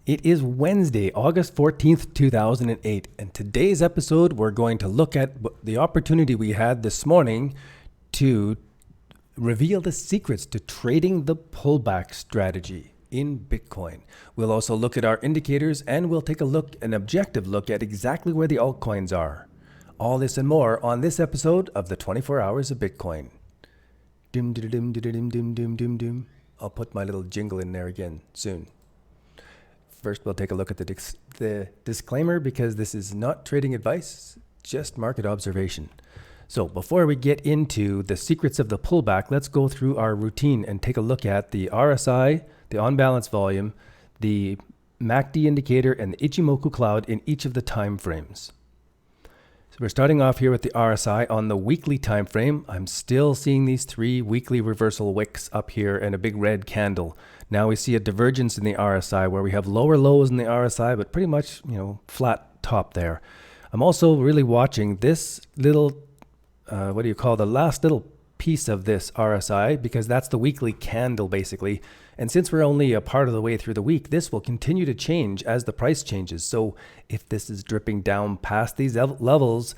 It is Wednesday, August 14th, 2008, and today's episode we're going to look at the opportunity we had this morning to reveal the secrets to trading the pullback strategy in Bitcoin. We'll also look at our indicators and we'll take an objective look at exactly where the altcoins are. All this and more on this episode of the 24 Hours of Bitcoin. Doom, doom, doom, doom, doom, doom, doom, doom. I'll put my little jingle in there again soon. First, we'll take a look at the disclaimer because this is not trading advice, just market observation. So before we get into the secrets of the pullback, let's go through our routine and take a look at the RSI, the on-balance volume, the MACD indicator, and the Ichimoku Cloud in each of the time frames. So we're starting off here with the RSI on the weekly time frame. I'm still seeing these three weekly reversal wicks up here and a big red candle. Now we see a divergence in the RSI where we have lower lows in the RSI, but pretty much, flat top there. I'm also really watching this little, the last little piece of this RSI, because that's the weekly candle basically. And since we're only a part of the way through the week, this will continue to change as the price changes. So if this is dripping down past these levels,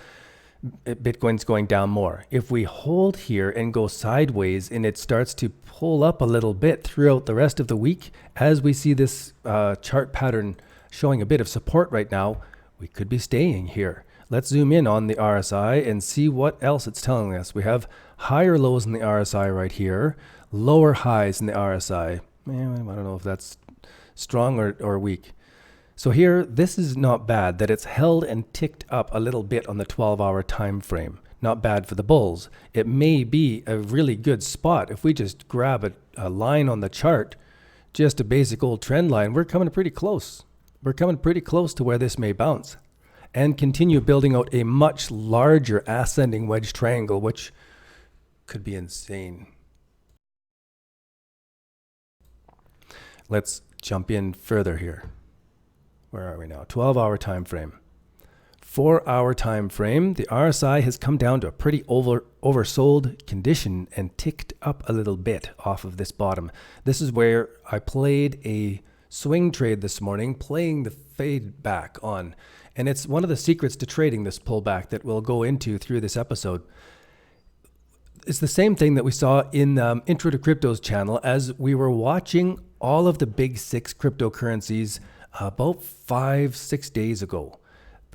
Bitcoin's going down more. If we hold here and go sideways and it starts to pull up a little bit throughout the rest of the week, as we see this chart pattern showing a bit of support right now, we could be staying here. Let's zoom in on the RSI and see what else it's telling us. We have higher lows in the RSI right here, lower highs in the RSI. I don't know if that's strong or weak. So here, this is not bad that it's held and ticked up a little bit on the 12-hour time frame. Not bad for the bulls. It may be a really good spot. If we just grab a line on the chart, just a basic old trend line, we're coming pretty close. We're coming pretty close to where this may bounce and continue building out a much larger ascending wedge triangle, which could be insane. Let's jump in further here. Where are we now? 12-hour time frame. 4-hour time frame, the RSI has come down to a pretty oversold condition and ticked up a little bit off of this bottom. This is where I played a swing trade this morning, playing the fade back on. And it's one of the secrets to trading this pullback that we'll go into through this episode. It's the same thing that we saw in Intro to Crypto's channel as we were watching all of the big 6 cryptocurrencies about 5-6 days ago.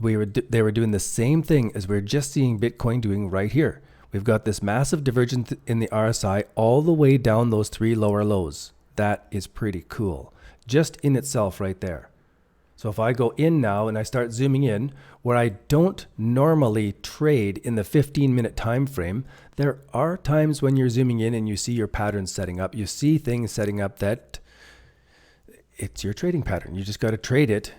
They were doing the same thing as we're just seeing Bitcoin doing right here. We've got this massive divergence in the RSI all the way down those 3 lower lows. That is pretty cool, just in itself right there. So if I go in now and I start zooming in, where I don't normally trade in the 15-minute time frame, there are times when you're zooming in and you see your patterns setting up. You see things setting up that it's your trading pattern. You just got to trade it.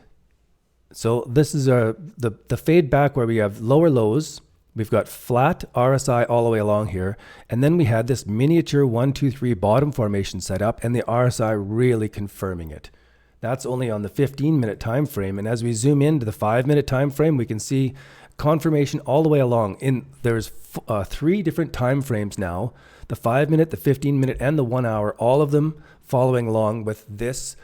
So this is the fade back where we have lower lows. We've got flat RSI all the way along here. And then we had this miniature 1, 2, 3 bottom formation set up and the RSI really confirming it. That's only on the 15-minute time frame. And as we zoom into the 5-minute time frame, we can see confirmation all the way along. There's 3 different time frames now, the 5-minute, the 15-minute, and the 1 hour, all of them following along with this.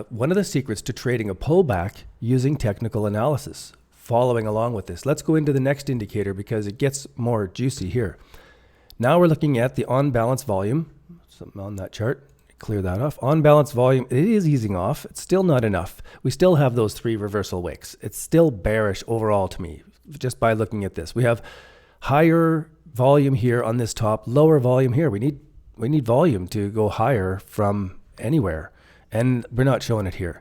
One of the secrets to trading a pullback using technical analysis, following along with this. Let's go into the next indicator because it gets more juicy here. Now we're looking at the on-balance volume, something on that chart. Clear that off. On balance volume, it is easing off. It's still not enough. We still have those 3 reversal wicks. It's still bearish overall to me, just by looking at this. We have higher volume here on this top, lower volume here. We need volume to go higher from anywhere, and we're not showing it here.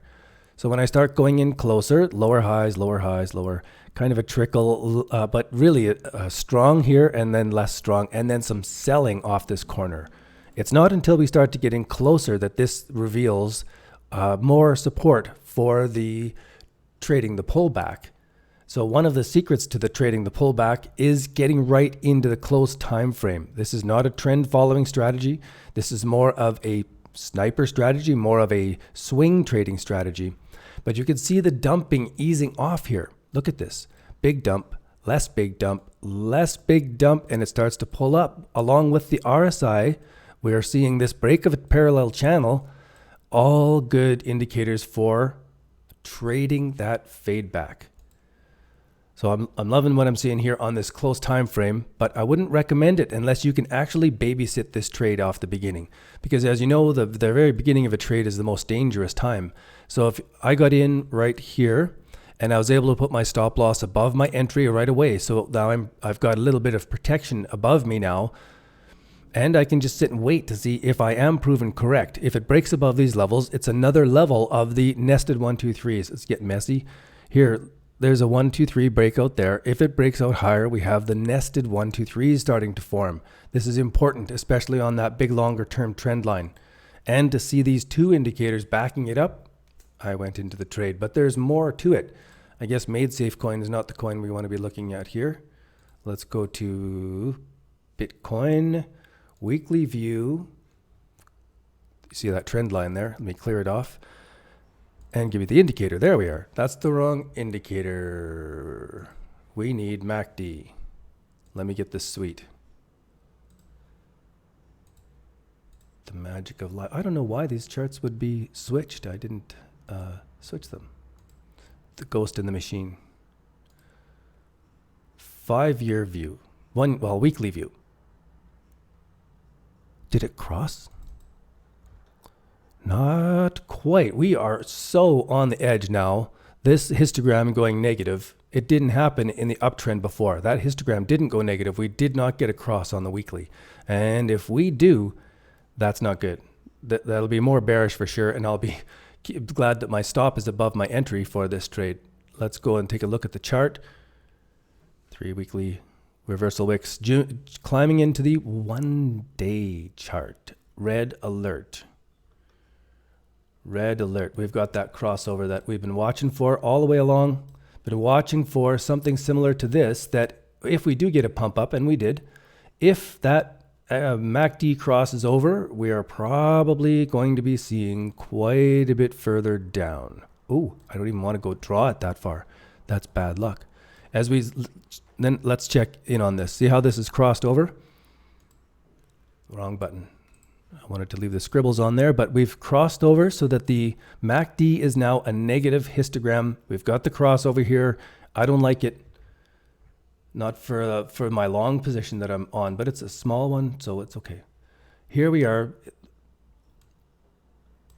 So when I start going in closer, lower highs, lower, kind of a trickle, but really strong here and then less strong, and then some selling off this corner. It's not until we start to get in closer that this reveals more support for the trading the pullback. So one of the secrets to the trading the pullback is getting right into the close time frame. This is not a trend following strategy. This is more of a sniper strategy, more of a swing trading strategy. But you can see the dumping easing off here. Look at this. Big dump, less big dump, less big dump, and it starts to pull up along with the RSI. We are seeing this break of a parallel channel, all good indicators for trading that fade back. So I'm loving what I'm seeing here on this close time frame, but I wouldn't recommend it unless you can actually babysit this trade off the beginning. Because as you know, the very beginning of a trade is the most dangerous time. So if I got in right here and I was able to put my stop loss above my entry right away, so now I've got a little bit of protection above me now, and I can just sit and wait to see if I am proven correct. If it breaks above these levels, it's another level of the nested 1, 2, 3s. It's getting messy. Here, there's a 1, 2, 3 breakout there. If it breaks out higher, we have the nested 1, 2, 3s starting to form. This is important, especially on that big longer term trend line. And to see these two indicators backing it up, I went into the trade. But there's more to it. I guess MadeSafe coin is not the coin we want to be looking at here. Let's go to Bitcoin. Weekly view. You see that trend line there? Let me clear it off and give you the indicator. There we are. That's the wrong indicator. We need MACD. Let me get this sweet. The magic of life. I don't know why these charts would be switched. I didn't switch them. The ghost in the machine. 5-year view. Weekly view. Did it cross? Not quite. We are so on the edge now. This histogram going negative. It didn't happen in the uptrend before. That histogram didn't go negative. We did not get a cross on the weekly. And if we do, that's not good. That'll be more bearish for sure. And I'll be glad that my stop is above my entry for this trade. Let's go and take a look at the chart. 3 weekly reversal wicks climbing into the 1-day chart. Red alert. Red alert. We've got that crossover that we've been watching for all the way along. Been watching for something similar to this, that if we do get a pump up, and we did, if that MACD crosses over, we are probably going to be seeing quite a bit further down. Oh, I don't even want to go draw it that far. That's bad luck. Then let's check in on this. See how this is crossed over? Wrong button. I wanted to leave the scribbles on there, but we've crossed over so that the MACD is now a negative histogram. We've got the crossover here. I don't like it. Not for my long position that I'm on, but it's a small one, so it's okay. Here we are.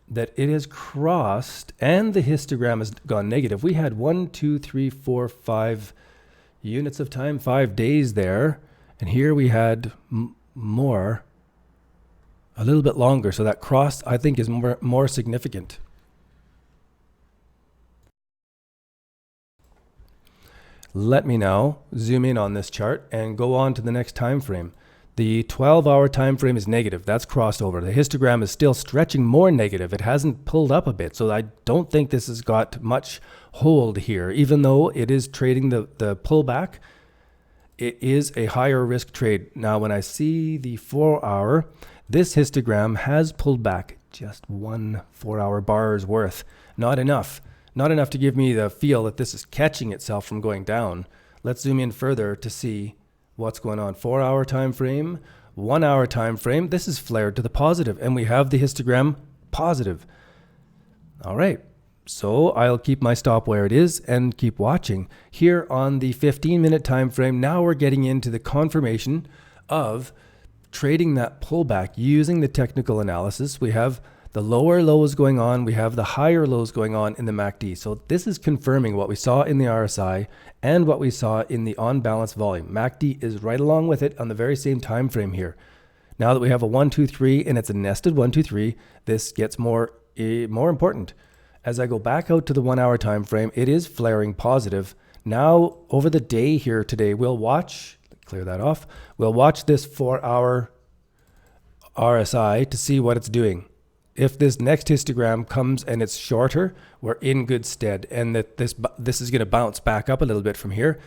That it has crossed and the histogram has gone negative. We had 1, 2, 3, 4, 5 units of time, 5 days there. And here we had more, a little bit longer. So that cross, I think, is more significant. Let me now zoom in on this chart and go on to the next time frame. The 12-hour time frame is negative. That's crossed over. The histogram is still stretching more negative. It hasn't pulled up a bit. So I don't think this has got much hold here. Even though it is trading the pullback, it is a higher risk trade. Now, when I see the 4-hour, this histogram has pulled back just 1 4-hour bar's worth. Not enough. Not enough to give me the feel that this is catching itself from going down. Let's zoom in further to see what's going on. 4-hour time frame, 1-hour time frame. This is flared to the positive, and we have the histogram positive. All right. So I'll keep my stop where it is and keep watching. Here on the 15-minute time frame, now we're getting into the confirmation of trading that pullback using the technical analysis. We have the lower lows going on. We have the higher lows going on in the MACD. So this is confirming what we saw in the RSI and what we saw in the on-balance volume. MACD is right along with it on the very same time frame here. Now that we have a 1, 2, 3 and it's a nested 1, 2, 3, this gets more important. As I go back out to the 1-hour time frame, it is flaring positive. Now over the day here today, we'll watch, clear that off. We'll watch this 4-hour RSI to see what it's doing. If this next histogram comes and it's shorter, we're in good stead, and that this is going to bounce back up a little bit from here.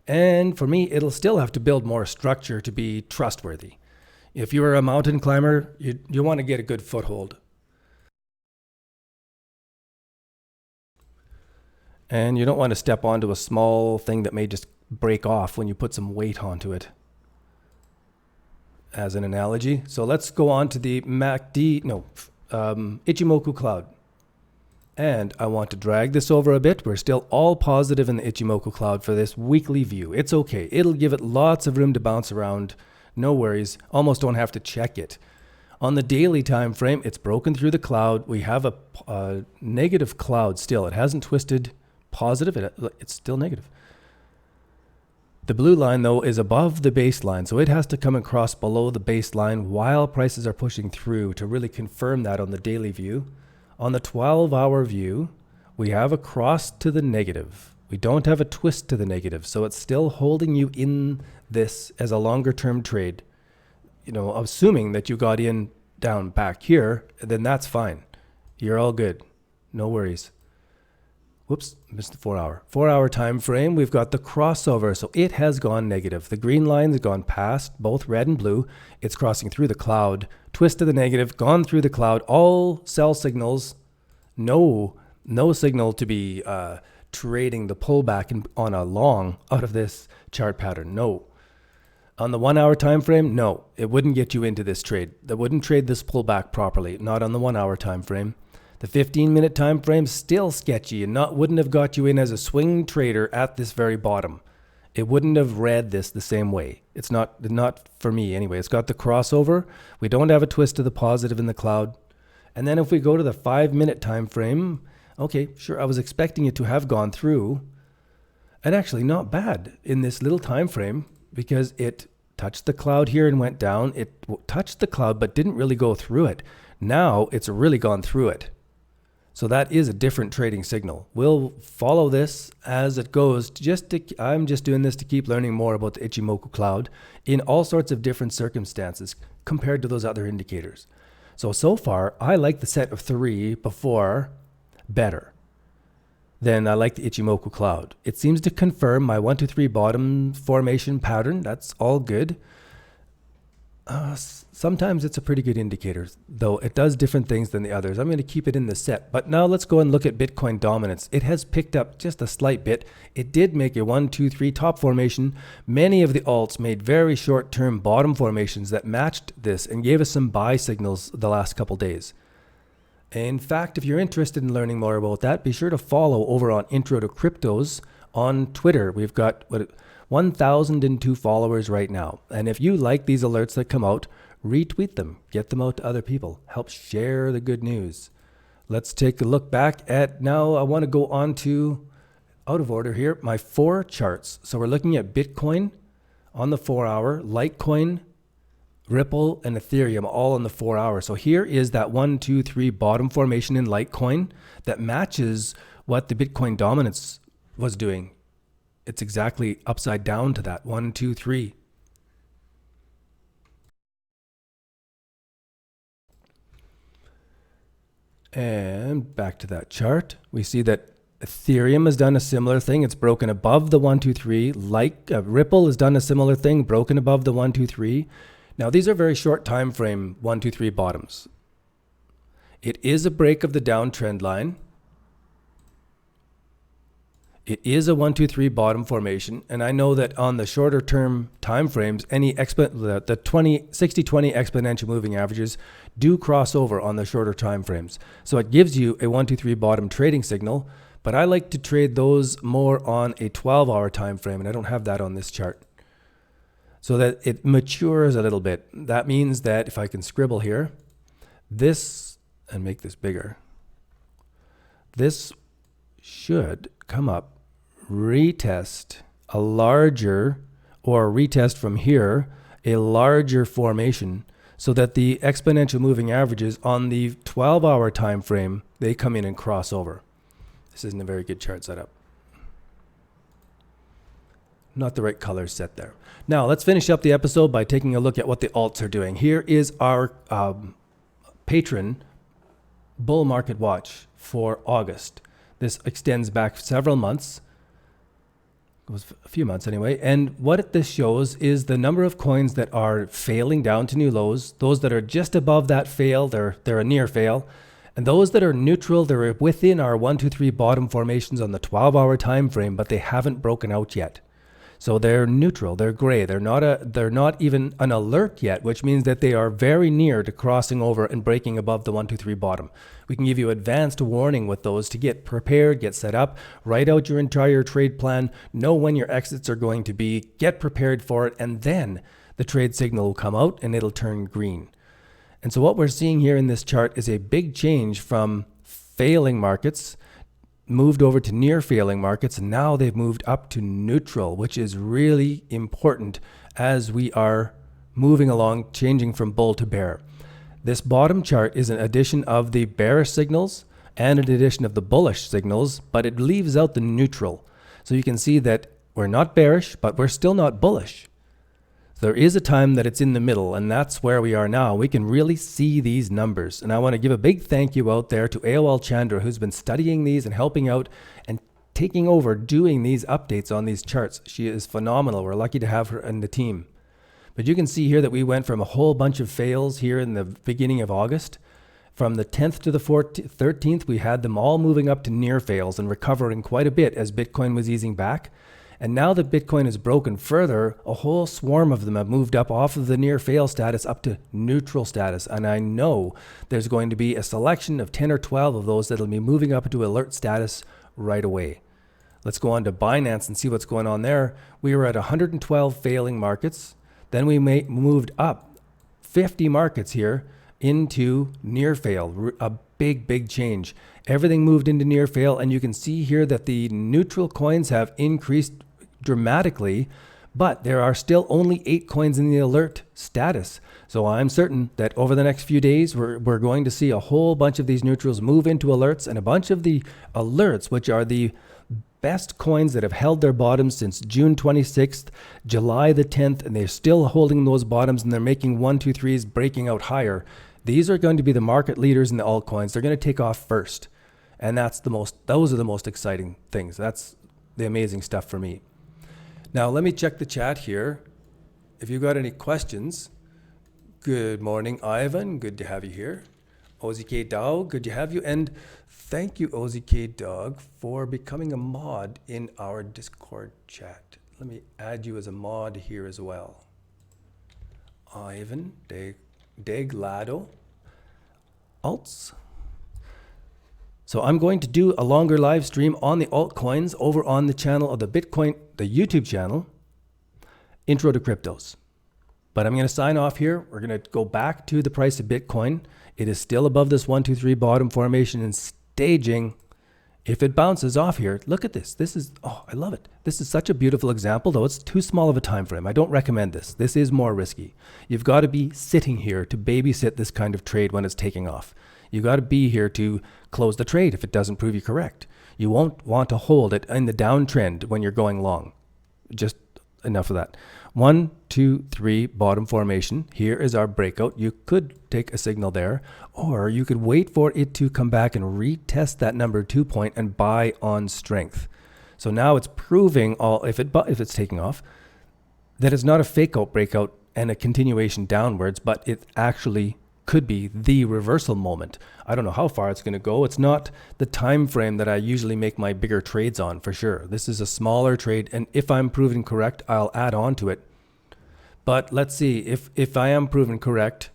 And for me, it'll still have to build more structure to be trustworthy. If you're a mountain climber, you want to get a good foothold. And you don't want to step onto a small thing that may just break off when you put some weight onto it, as an analogy. So let's go on to the MACD, Ichimoku Cloud. And I want to drag this over a bit. We're still all positive in the Ichimoku Cloud for this weekly view. It's okay. It'll give it lots of room to bounce around. No worries. Almost don't have to check it. On the daily time frame, it's broken through the cloud. We have a negative cloud still. It hasn't twisted positive. It's still negative. The blue line, though, is above the baseline, so it has to come across below the baseline while prices are pushing through to really confirm that on the daily view. On the 12-hour view, we have a cross to the negative. We don't have a twist to the negative, so it's still holding you in this as a longer-term trade. You know, assuming that you got in down back here, then that's fine. You're all good. No worries. Whoops, missed the 4-hour. 4-hour time frame, we've got the crossover, so it has gone negative. The green line has gone past both red and blue. It's crossing through the cloud, twist to the negative, gone through the cloud, all sell signals. No signal to be trading the pullback on a long out of this chart pattern. No. On the 1-hour time frame, no, it wouldn't get you into this trade. That wouldn't trade this pullback properly, not on the 1-hour time frame. The 15-minute time frame still sketchy and wouldn't have got you in as a swing trader at this very bottom. It wouldn't have read this the same way. It's not for me anyway. It's got the crossover. We don't have a twist to the positive in the cloud. And then if we go to the 5-minute time frame, okay, sure, I was expecting it to have gone through. And actually not bad in this little time frame because it touched the cloud here and went down. It touched the cloud but didn't really go through it. Now it's really gone through it. So that is a different trading signal. We'll follow this as it goes. I'm just doing this to keep learning more about the Ichimoku Cloud in all sorts of different circumstances compared to those other indicators. So far, I like the set of 3 before better than I like the Ichimoku Cloud. It seems to confirm my 1, 2, 3 bottom formation pattern. That's all good. Sometimes it's a pretty good indicator, though it does different things than the others. I'm going to keep it in the set. But now let's go and look at Bitcoin dominance. It has picked up just a slight bit. It did make a 1, 2, 3 top formation. Many of the alts made very short-term bottom formations that matched this and gave us some buy signals the last couple days. In fact, if you're interested in learning more about that, be sure to follow over on Intro to Cryptos on Twitter. We've got 1,002 followers right now. And if you like these alerts that come out, retweet them, get them out to other people, help share the good news. Let's take a look back at now. I want to go on to, out of order here, my 4 charts. So we're looking at Bitcoin on the 4-hour, Litecoin, Ripple, and Ethereum all on the 4-hour. So here is that 1, 2, 3 bottom formation in Litecoin that matches what the Bitcoin dominance was doing. It's exactly upside down to that 1, 2, 3. And back to that chart, we see that Ethereum has done a similar thing. It's broken above the 1, 2, 3. Ripple has done a similar thing, broken above the 1, 2, 3. Now these are very short time frame 1, 2, 3 bottoms. It is a break of the downtrend line. It is a 1, 2, 3 bottom formation, and I know that on the shorter term time frames, the 60-20 exponential moving averages do cross over on the shorter time frames. So it gives you a 1, 2, 3 bottom trading signal, but I like to trade those more on a 12-hour time frame, and I don't have that on this chart. So that it matures a little bit. That means that if I can scribble here, this, and make this bigger, this should come up, retest a larger, or retest from here, a larger formation so that the exponential moving averages on the 12-hour time frame, they come in and cross over. This isn't a very good chart setup. Not the right color set there. Now let's finish up the episode by taking a look at what the alts are doing. Here is our patron bull market watch for August. This extends back several months. It was a few months anyway. And what this shows is the number of coins that are failing down to new lows. Those that are just above that fail, they're a near fail. And those that are neutral, they're within our 1, 2, 3 bottom formations on the 12-hour time frame, but they haven't broken out yet. So they're neutral, they're gray. They're not even an alert yet, which means that they are very near to crossing over and breaking above the 1, 2, 3 bottom. We can give you advanced warning with those to get prepared, get set up, write out your entire trade plan, know when your exits are going to be, get prepared for it, and then the trade signal will come out and it'll turn green. And so what we're seeing here in this chart is a big change from failing markets moved over to near failing markets, and now they've moved up to neutral, which is really important as we are moving along, changing from bull to bear. This bottom chart is an addition of the bearish signals and an addition of the bullish signals, but it leaves out the neutral. So you can see that we're not bearish, but we're still not bullish. There is a time that it's in the middle, and that's where we are now. We can really see these numbers. And I want to give a big thank you out there to AOL Chandra, who's been studying these and helping out and taking over, doing these updates on these charts. She is phenomenal. We're lucky to have her in the team. But you can see here that we went from a whole bunch of fails here in the beginning of August. From the 10th to the 13th, we had them all moving up to near fails and recovering quite a bit as Bitcoin was easing back. And now that Bitcoin has broken further, a whole swarm of them have moved up off of the near fail status up to neutral status. And I know there's going to be a selection of 10 or 12 of those that'll be moving up into alert status right away. Let's go on to Binance and see what's going on there. We were at 112 failing markets. Then we moved up 50 markets here into near fail, a big change. Everything moved into near fail, and you can see here that the neutral coins have increased dramatically, but there are still only 8 coins in the alert status. So I'm certain that over the next few days, we're going to see a whole bunch of these neutrals move into alerts, and a bunch of the alerts, which are the best coins that have held their bottoms since June 26th, July the 10th, and they're still holding those bottoms, and they're making 1, 2, 3s breaking out higher. These are going to be the market leaders in the altcoins. They're going to take off first. And those are the most exciting things. That's the amazing stuff for me. Now, let me check the chat here. If you've got any questions, good morning, Ivan. Good to have you here. OZK Dog, good to have you. And thank you, OZK Dog, for becoming a mod in our Discord chat. Let me add you as a mod here as well. Ivan, Deglado, Alts. So I'm going to do a longer live stream on the altcoins over on the channel of the Bitcoin, the YouTube channel, Intro to Cryptos. But I'm going to sign off here. We're going to go back to the price of Bitcoin. It is still above this 1, 2, 3 bottom formation and staging. If it bounces off here, look at this. This is, oh, I love it. This is such a beautiful example, though it's too small of a time frame. I don't recommend this. This is more risky. You've got to be sitting here to babysit this kind of trade when it's taking off. You got to be here to close the trade if it doesn't prove you correct. You won't want to hold it in the downtrend when you're going long. Just enough of that. 1, 2, 3 bottom formation. Here is our breakout. You could take a signal there, or you could wait for it to come back and retest that number 2 point and buy on strength. So now it's proving if it's taking off, that it's not a fake out breakout and a continuation downwards, but it actually could be the reversal moment. I don't know how far it's going to go. It's not the time frame that I usually make my bigger trades on, for sure. This is a smaller trade, and if I'm proven correct, I'll add on to it. But let's see if I am proven correct.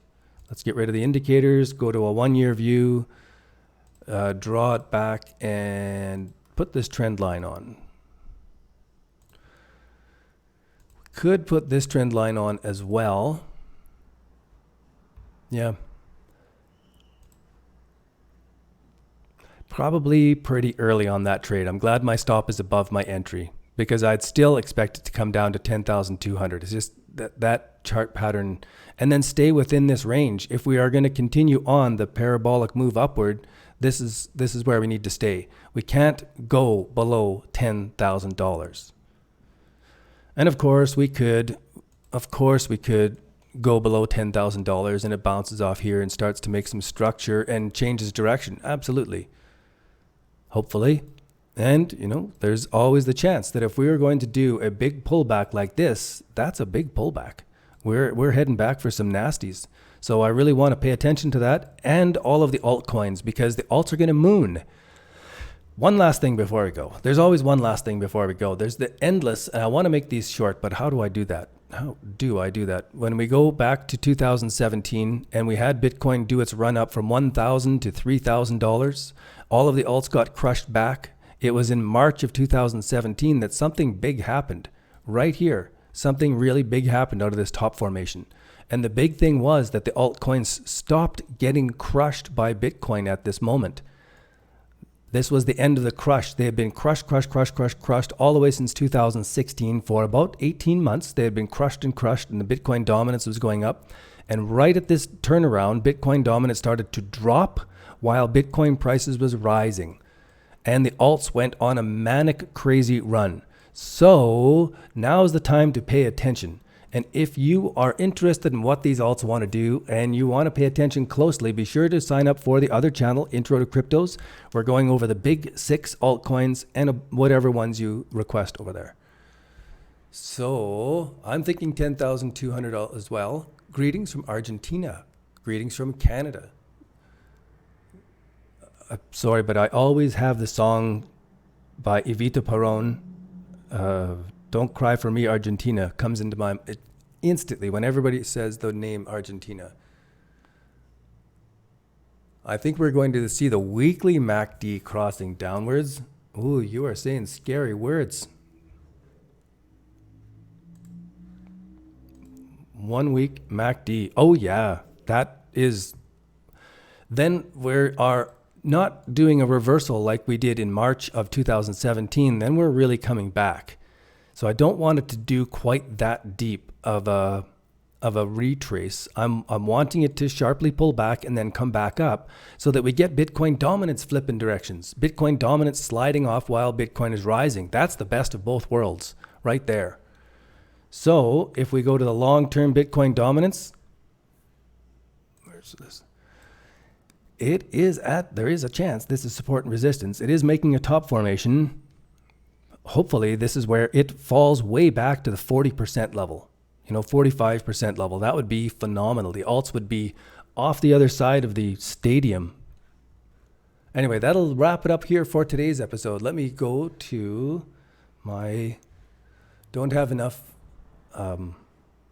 Let's get rid of the indicators, go to a 1-year view, draw it back, and put this trend line on. Could put this trend line on as well. Yeah. Probably pretty early on that trade. I'm glad my stop is above my entry because I'd still expect it to come down to 10,200. It's just that chart pattern, and then stay within this range. If we are going to continue on the parabolic move upward, this is where we need to stay. We can't go below $10,000. And of course we could go below $10,000 and it bounces off here and starts to make some structure and changes direction. Absolutely. Hopefully. And, there's always the chance that if we are going to do a big pullback like this, that's a big pullback. We're heading back for some nasties. So I really want to pay attention to that and all of the altcoins, because the alts are going to moon. One last thing before we go. There's always one last thing before we go. There's the endless, and I want to make these short, but how do I do that? How do I do that? When we go back to 2017 and we had Bitcoin do its run up from $1,000 to $3,000, all of the alts got crushed back. It was in March of 2017 that something big happened right here. Something really big happened out of this top formation. And the big thing was that the altcoins stopped getting crushed by Bitcoin at this moment. This was the end of the crush. They had been crushed all the way since 2016 for about 18 months. They had been crushed, and the Bitcoin dominance was going up. And right at this turnaround, Bitcoin dominance started to drop while Bitcoin prices was rising. And the alts went on a manic, crazy run. So now is the time to pay attention. And if you are interested in what these alts want to do and you want to pay attention closely, be sure to sign up for the other channel, Intro to Cryptos. We're going over the big 6 altcoins and whatever ones you request over there. So I'm thinking 10,200 as well. Greetings from Argentina. Greetings from Canada. Sorry, but I always have the song by Evita Peron, Don't Cry for Me, Argentina, comes into my instantly when everybody says the name Argentina. I think we're going to see the weekly MACD crossing downwards. Ooh, you are saying scary words. 1 week MACD. Oh yeah, that is. Then we are not doing a reversal like we did in March of 2017. Then we're really coming back. So I don't want it to do quite that deep of a retrace. I'm wanting it to sharply pull back and then come back up so that we get Bitcoin dominance flipping directions. Bitcoin dominance sliding off while Bitcoin is rising. That's the best of both worlds right there. So if we go to the long-term Bitcoin dominance, where's this? There is a chance this is support and resistance. It is making a top formation. Hopefully this is where it falls way back to the 40% level, 45% level. That would be phenomenal. The alts would be off the other side of the stadium. Anyway, that'll wrap it up here for today's episode. Let me go to don't have enough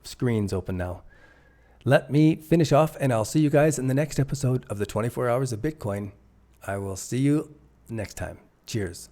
screens open now. Let me finish off and I'll see you guys in the next episode of the 24 Hours of Bitcoin. I will see you next time. Cheers.